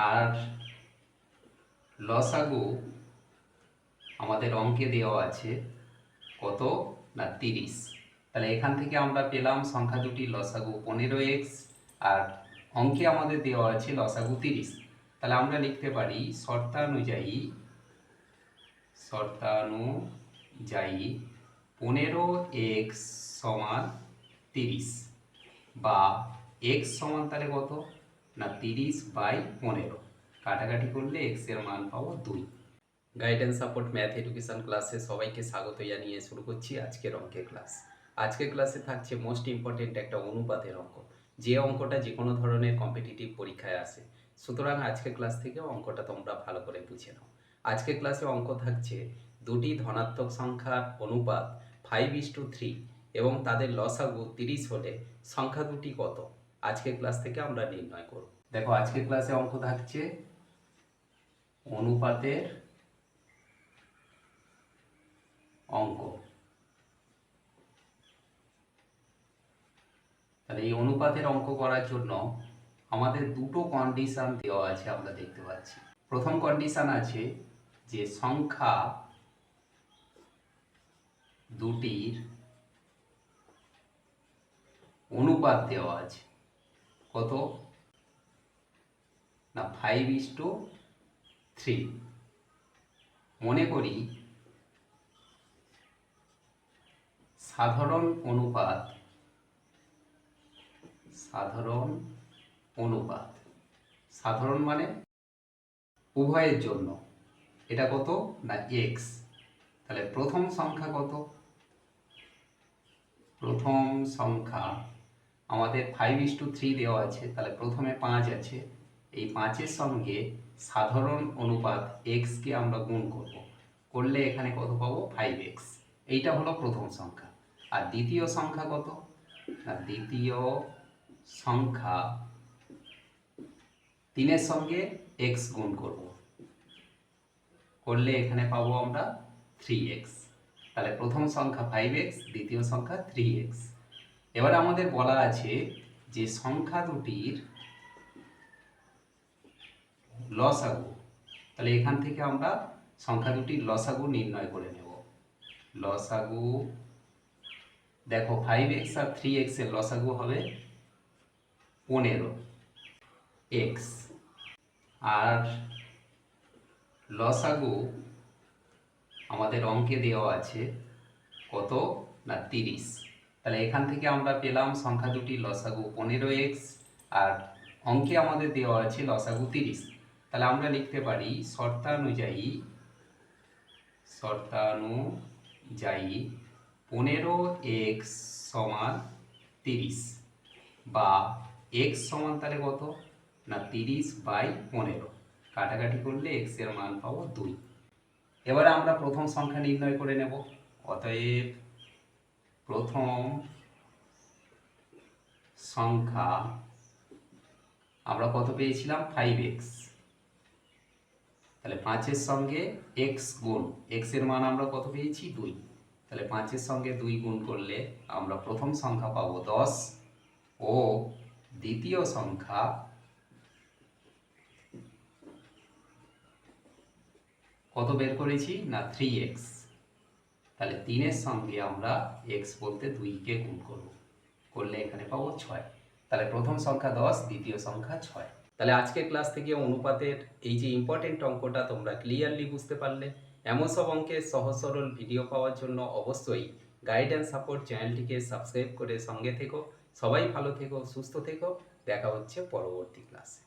আর লসাগু আমাদের অঙ্কে দেওয়া আছে কত না 30। তাহলে এখান থেকে আমরা পেলাম সংখ্যা দুটি লসাগু 15x আর অঙ্কে আমাদের দেওয়া আছে লসাগু 30। তাহলে আমরা লিখতে পারি শর্তানুযায়ী 15x সমান 30 বা x সমান তাহলে কত না 30/15। কাটাকাটি করলে x এর মান পাবো 2। গাইডেন্স সাপোর্ট ম্যাথ এডুকেশন ক্লাসে সবাইকে স্বাগত জানিয়ে শুরু করছি আজকের অঙ্কের ক্লাস। আজকের ক্লাসে থাকছে মোস্ট ইম্পর্টেন্ট একটা অনুপাতের অঙ্ক, যে অঙ্কটা যে কোনো ধরনের কম্পিটিটিভ পরীক্ষায় আসে। সুতরাং আজকের ক্লাস থেকে অঙ্কটা তোমরা ভালো করে বুঝে নাও। আজকের ক্লাসে অঙ্ক থাকছে দুটি ধনাত্মক সংখ্যার অনুপাত 5:3 এবং তাদের লসাগু 30 হলে সংখ্যা দুটি কত, আজকের ক্লাস থেকে আমরা নির্ণয় করব। দেখো আজকের ক্লাসে অঙ্ক থাকছে অনুপাতের অঙ্ক। তাহলে এই অনুপাতের অঙ্ক করার জন্য আমাদের দুটো কন্ডিশন দেওয়া আছে, আমরা দেখতে পাচ্ছি। প্রথম কন্ডিশন আছে যে সংখ্যা দুটির অনুপাত দেওয়া আছে কত না 5:3। মনে করি সাধারণ অনুপাত সাধারণ মানে উভয়ের জন্য এটা কত না x। তাহলে প্রথম সংখ্যা কত, প্রথম সংখ্যা আমাদের 5:3 দেওয়া আছে। তাহলে প্রথমে 5 আছে, এই 5-এর সঙ্গে সাধারণ অনুপাত x কে আমরা গুণ করলে এখানে কত পাবো 5x। এইটা হলো প্রথম সংখ্যা। আর দ্বিতীয় সংখ্যা কত না দ্বিতীয় সংখ্যা 3-এর সঙ্গে x গুণ করলে এখানে পাবো আমরা 3x। তাহলে প্রথম সংখ্যা 5x, দ্বিতীয় সংখ্যা 3x। এবার আমাদের বলা আছে যে সংখ্যা দুটির লসাগু। তাহলে এখান থেকে আমরা সংখ্যা দুটির লসাগু নির্ণয় করে নেব। লসাগু দেখো 5x আর 3x এর লসাগু হবে 15x আর লসাগু আমাদের অঙ্কে দেওয়া আছে কত না 30। তাহলে এখান থেকে আমরা পেলাম সংখ্যা দুটি লসাগু 15x আর অঙ্কে আমাদের দেওয়া আছে লসাগু 30। তাহলে আমরা লিখতে পারি শর্তানুযায়ী 15x সমান 30 বা x সমান তাহলে কত না 30/15। কাটাকাটি করলে x এর মান পাবো 2। এবারে আমরা প্রথম সংখ্যা নির্ণয় করে নেব। অতএব প্রথম সংখ্যা আমরা কত পেয়েছিলাম 5x। তাহলে 5-এর সঙ্গে x গুণ, x এর মান আমরা কত পেয়েছি 2। তাহলে 5-এর সঙ্গে 2 গুণ করলে আমরা প্রথম সংখ্যা পাবো 10 ও দ্বিতীয় সংখ্যা কত বের করেছি না 3x। তাহলে 3-এর সঙ্গে আমরা x বলতে 2কে গুণ করলে এখানে পাবো 6। তাহলে প্রথম সংখ্যা 10, দ্বিতীয় সংখ্যা 6। তাহলে আজকের ক্লাস থেকে অনুপাতের এই যে ইম্পর্টেন্ট অঙ্কটা তোমরা ক্লিয়ারলি বুঝতে পারলে। এমন সব অঙ্কের সহজ সরল ভিডিও পাওয়ার জন্য অবশ্যই গাইডেন্স সাপোর্ট চ্যানেলটিকে সাবস্ক্রাইব করে সঙ্গে থেকো। সবাই ভালো থেকো, সুস্থ থেকো। দেখা হচ্ছে পরবর্তী ক্লাসে।